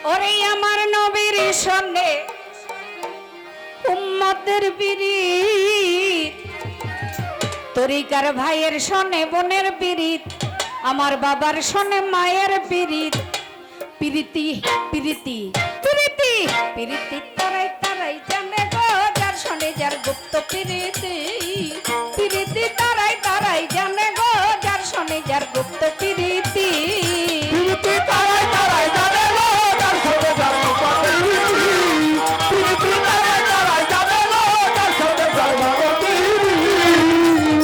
ওরে আমার নবীর সনে উম্মতের পিরিত, তরিকার ভাইয়ের সনে বোনের পিরিত, আমার বাবার সনে মায়ের পিরিত। পিরিতি পিরিতি পিরিতি পিরিতি তারাই তারাই জানে গো, যার সনে যার গুপ্ত পিরিতি। পিরিতি তারাই তারাই জানে গো, যার সনে যার গুপ্ত পিরিতি। পিরিতি তারাই তারাই জানে গো, যার সনে যার গুপ্ত পিরিতি। পিরিতি তারাই তারাই জানে গো, যার সনে যার গুপ্ত পিরিতি।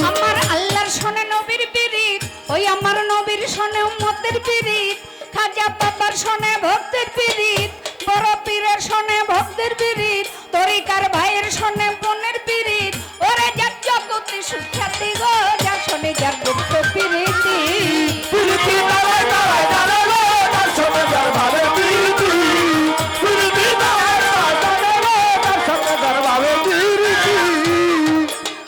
আমার আল্লাহর সনে নবীর পিরিত, ওই আমার নবীর সনে উম্মতের পিরিত। খাজা বাবার সনে ভক্তের পিরিত, বড় পীরের সনে ভক্তের পিরিত, তরিকার ভাইয়ের সনে বোনের পিরিত। ওরে যার জগতে সুখ্যাতি গো, যার সনে যার গুপ্ত পিরিতি। পিরিতি তারাই তারাই জানে গো, যার সনে যার ভাবে পিরিতি। পিরিতি তারাই তারাই জানে গো, যার সনে যার ভাবে পিরিতি।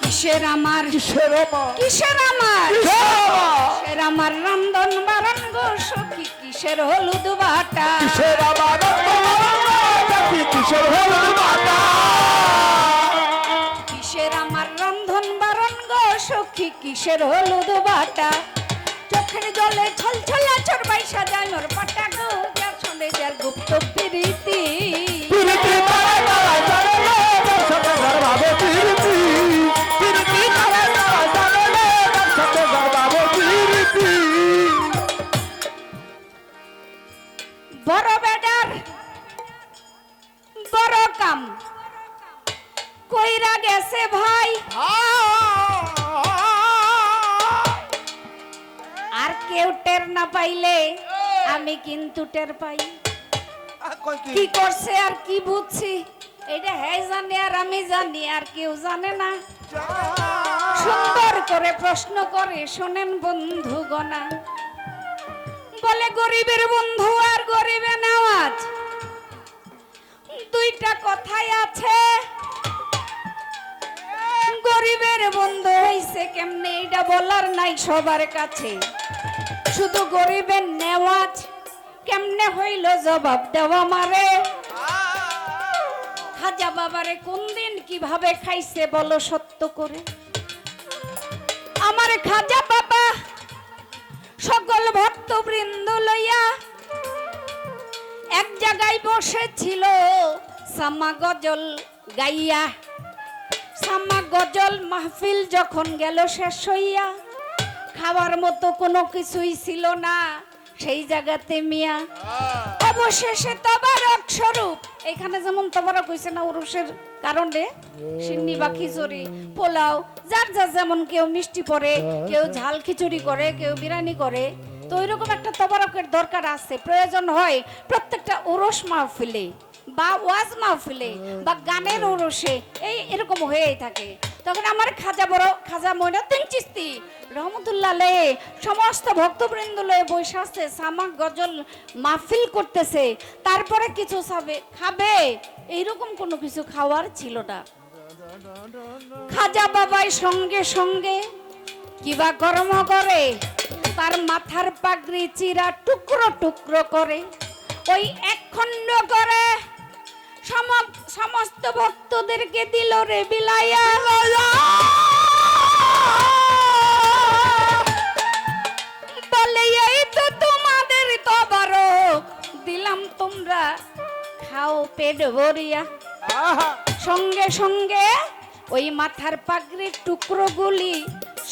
কিসের আমার কিসের আমার কিসের আমার কিসের আমার রন্ধন বারণ গো সখী, কিসের হলুদ বাটা। কিসের আমার জাতি, কিসের হলুদ বাটা। কিসের আমার রন্ধন বারণ গো সখী, কিসের হলুদ বাটা। চোখের জলে ছলছলা চরবাই সাজায় মোর পাটা গো, যার সনে যার গুপ্ত পিরিতি। পিরিতি তারাই তারাই জানে গো, যার সনে যার ভাবে পিরিতি। পিরিতি তারাই তারাই জানে গো, যার সনে যার ভাবে পিরিতি। বড় বেডার বড় কাম কইরা গেছে ভাই, আর কেউ টের না পাইলে আমি কিন্তু টের পাই। কি করছে আর কি বুঝছি এটা হ্যাঁ জানে আর আমি জানি, আর কেউ জানে না। সুন্দর করে প্রশ্ন করে শোনেন বন্ধুগণা, বলে গরিবের বন্ধু আর গরিবের নেওয়াজ, দুইটা কথাই আছে। গরিবের বন্ধু হইছে কেমনে এটা বলার নাই সবার কাছে, শুধু গরিবের নেওয়াজ কেমনে হইল জবাব দেওয়া মারে। খাজা বাবারে কোন দিন কিভাবে খাইছে বলো সত্য করে। আমার খাজা বাবা সকল ভক্তবৃন্দ লইয়া এক জায়গায় বসেছিল সামা গজল গাইয়া। সামা গজল মাহফিল যখন গেল শেষ হইয়া, খাওয়ার মতো কোনো কিছুই ছিল না সেই জায়গাতে মিয়া। অবশেষে তবারক স্বরূপ, এখানে যেমন তবারক হইছে না উরুষের কারণে, সিন্নি বা খিচুড়ি পোলাও যার যার যেমন, কেউ মিষ্টি করে, কেউ ঝাল খিচুড়ি করে, কেউ বিরিয়ানি করে। তো ওইরকম একটা তবারকের দরকার আছে, প্রয়োজন হয় প্রত্যেকটা উরস মাহফিলে বা ওয়াজ মাহফিলে বা গানের উরসে, এই এরকম হয়েই থাকে। তখন আমার খাজা বড় খাজা মঈনুদ্দিন চিশতি রহমতুল্লাহ আলাইহি সমস্ত ভক্তবৃন্দ লয়ে বসে আছে, সামাক গজল মাহফিল করতেছে। তারপরে কিছু খাবে এইরকম কোনো কিছু খাওয়ার ছিল না। খাজা বাবাই সঙ্গে সঙ্গে কিবা কর্ম করে, তার মাথার পাগড়ি চিরা টুকরো টুকরো করে, ওই এক খণ্ড করে সমস্ত ভক্তদেরকে দিল রে বিলাইয়া। বলে এই তো তোমাদের তবারক দিলাম, তোমরা খাও পেট ভরিয়া। সঙ্গে সঙ্গে ওই মাথার পাগড়ির টুকরোগুলি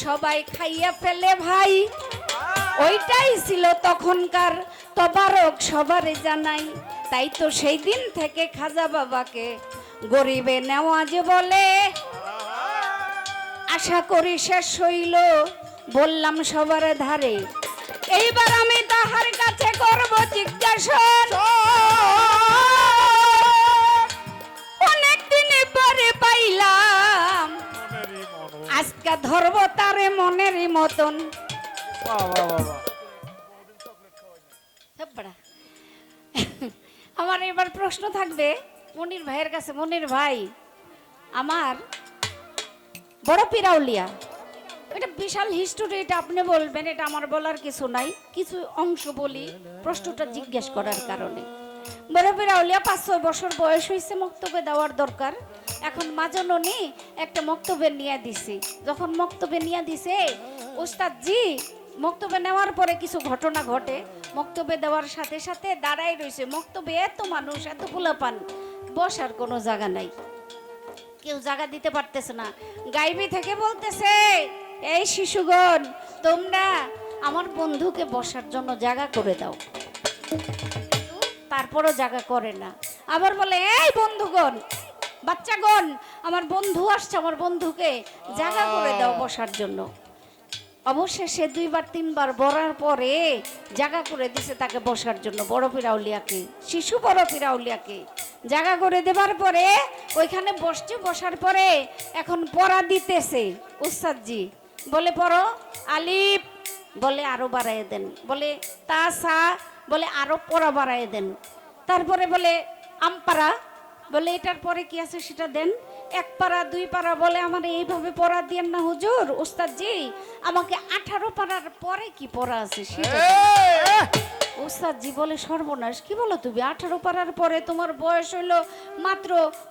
সবাই খাইয়া ফেলে ভাই। ওইটাই ছিল তখনকার তবারক, সবারে জানাই। তাই তো সেই দিন থেকে খাজা বাবাকে গরিবে নেওয়াজ বলে। আশা করি শেষ হইল, বললাম সবার ধারে। এইবার আমি তাহার কাছে করব জিজ্ঞাসা, অনেকদিন পরে পাইলাম আজকে ধরব তারে মনেরই মতন। আমার এবার প্রশ্ন থাকবে মনির ভাইয়ের কাছে। মনির ভাই, আমার বড় পিরাউলিয়া এটা বিশাল হিস্টোরি, এটা আপনি বলবেন, এটা আমার বলার কিছু নাই, কিছু অংশ বলি প্রশ্নটা জিজ্ঞেস করার কারণে। বরফের আউলিয়া 5-6 বছর বয়স হয়েছে, মক্তবে দেওয়ার দরকার। এখন মাজননি একটা মক্তবে নিয়ে দিছে। যখন মক্তবে নিয়ে দিছে, ওস্তাদ জি মক্তবে নেওয়ার পরে কিছু ঘটনা ঘটে। মক্তবে দেওয়ার সাথে সাথে দাঁড়াই রয়েছে। মক্তবে এত মানুষ, এত পোলাপান, বসার কোনো জায়গা নাই, কেউ জায়গা দিতে পারতেছে না। গাইবি থেকে বলতেছে, এই শিশুগণ, তোমরা আমার বন্ধুকে বসার জন্য জায়গা করে দাও। তারপরও জায়গা করে না। আবার বলে, এই বন্ধুগণ, বাচ্চাগণ, আমার বন্ধু আসছে, আমার বন্ধুকে জায়গা করে দাও বসার জন্য। অবশেষে 2-3 বলার পরে জায়গা করে দিছে তাকে বসার জন্য, বড় পীর আউলিয়াকে, শিশু বড় পীর আউলিয়াকে জায়গা করে দেবার পরে ওইখানে বসছে। বসার পরে এখন পড়া দিতেছে উস্তাদজি। বলে পড়ো আলিফ, বলে আরো বাড়ায় দেন, বলে তা সা, বলে আরো পড়া বাড়ায় দেন। তারপরে বলে আমপারা, বলে এটার পরে কি আছে সেটা দেন। 1 পারা 2 পারা, বলে আমার এইভাবে পড়া দিয়েন না হুজুর, উস্তাদজি আমাকে 18 পারার পরে কি পড়া আছে সেটা দেন। উস্তাদজি বলে, সর্বনাশ, কি বলো তুমি? 18 পারার পরে তোমার বয়স হলো মাত্র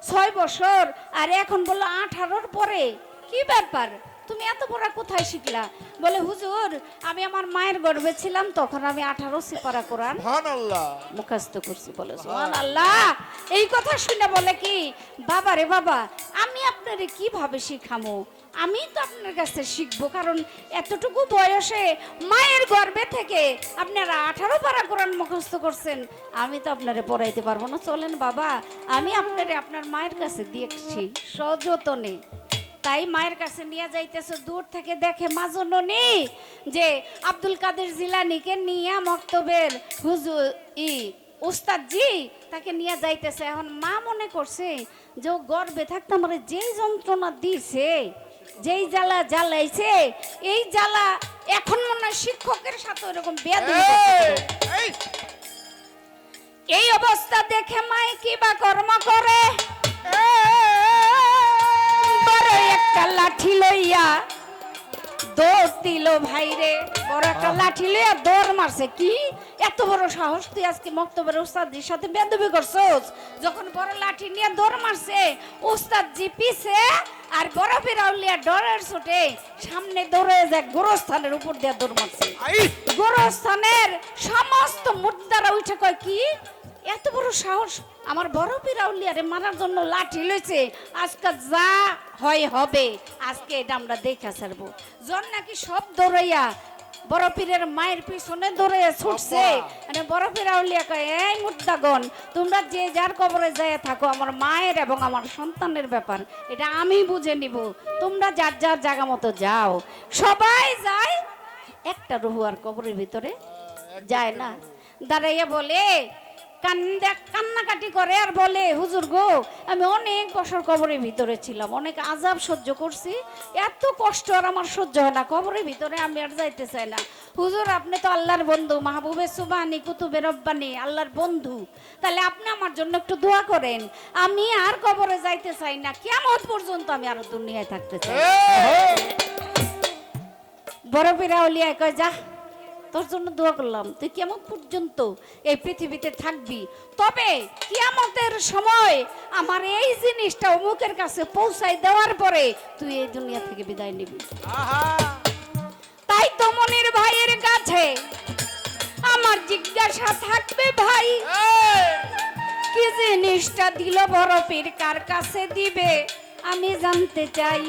6 বছর, আর এখন বললো 18-র পরে, কি ব্যাপার? তুমি এত পড়া কোথায় শিখলা? বলে হুজুর, আমি আমার মায়ের গর্ভে ছিলাম, তখন আমি 18 সিপারা কোরআন সুবহানাল্লাহ মুখস্থ করছি। বলে সুবহানাল্লাহ। এই কথা শুনে বলে কি, বাবা রে বাবা, আমি আপনারে কিভাবে শিখামো? আমি তো আপনার কাছে শিখবো, কারণ এতটুকু বয়সে মায়ের গর্ভে থেকে আপনারা 18 পারা কোরআন মুখস্থ করছেন, আমি তো আপনারে পড়াইতে পারবো না। চলেন বাবা, আমি আপনারে আপনার মায়ের কাছে দিয়েছি সযত্নে। তাই মায়ের কাছে নিয়ে যাইতেছে। দূর থেকে দেখে মাজননি যে আব্দুল কাদের জিলানীকে নিয়ে মক্তবের হুজুর উস্তাদজি তাকে নিয়ে যাইতেছে। এখন মা মনে করছে যে ও গর্ভে থাকতে আমার যেই যন্ত্রণা দিছে, যেই জ্বালা জ্বালাইছে, এই জ্বালা এখন মনে হয় শিক্ষকের সাথে এরকম বেয়াদবি করতেছে। এই অবস্থা দেখে মাই কি বা কর্ম করে, বড় একটা লাঠি লইয়া দৌড় দিল ভাইরে। বড় একটা লাঠি লইয়া দৌড় মারছে। কি এত বড় সাহস, তুই আজকে মক্তবের উস্তাদজির সাথে বেয়াদবি করছস? যখন বড় লাঠি নিয়ে দৌড় মারছে, উস্তাদজি পিছে আর বড় পীর আউলিয়া ডরের ছুটে সামনে দৌড়ে যায়, গোরস্থানের উপর দিয়ে দৌড় মারছে। গোরস্থানের সমস্ত মুদ্দারা উঠে কয়, কি এত বড় সাহস, আমার বড় পীর আউলিয়ারে মারার জন্য লাঠি লইছে, আজকে যা হয় হবে, আজকে এটা আমরা দেখা ছাড়বো। জন নাকি সব দৌড়াইয়া বড় পীরের মায়ের পিছনে দৌড়াইয়া ছুটছে। মানে বড় পীর আউলিয়া কয়, এই মুদ্দাগণ, তোমরা যে যার কবরে যায় থাকো, আমার মায়ের এবং আমার সন্তানের ব্যাপার এটা আমি বুঝে নিব, তোমরা যার যার জায়গা মতো যাও। সবাই যায়, একটা রুহু আর কবরের ভিতরে যায় না। দাঁড়াইয়া বলে, কান্নাকাটি করে আর বলে, হুজুর গো, আমি অনেক বছর কবরের ভিতরে ছিলাম, অনেক আযাব সহ্য করছি, এত কষ্ট আর আমার সহ্য হয় না, কবরের ভিতরে আমি আর যাইতে চাই না। হুজুর, আপনি তো আল্লাহর বন্ধু, মাহবুবে সুবহানি, কুতুবে রব্বানি, আল্লাহর বন্ধু, তাহলে আপনি আমার জন্য একটু দোয়া করেন, আমি আর কবরে যাইতে চাই না, কিয়ামত পর্যন্ত আমি আর দুনিয়ায় থাকতে চাই। বড় পীর আউলিয়া কয়, যা, তোর জন্য দোয়া করলাম, তুই কিয়ামত পর্যন্ত এই পৃথিবীতে থাকবি, তবে কিয়ামতের সময় আমার এই জিনিসটা অমুকের কাছে পৌঁছাই দেওয়ার পরে তুই এই দুনিয়া থেকে বিদায় নিবি। তাই তো মনির ভাইয়ের কাছে আমার জিজ্ঞাসা থাকবে, ভাই কি জিনিসটা দিল বড় পীর, কার কাছে দিবে আমি জানতে চাই।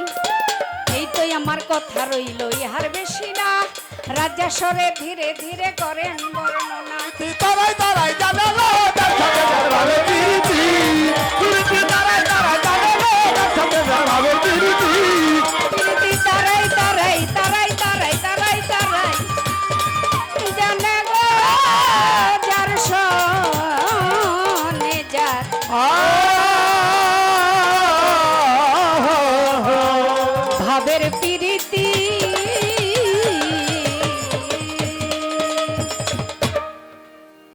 এই তো আমার কথা রইল, ইহার বেশি না, রাজা সরে ধীরে ধীরে করেন বর্ণনা। তারাই তারাই জানালো তার সাথে ভালো পিরিতি, পিরিতি তারাই তারাই জানালো তার সাথে ভালো পিরিতি, পিরিতি তারাই তারাই তারাই তারাই তারাই তারাই জানে গো যার সনে যার। ভাবের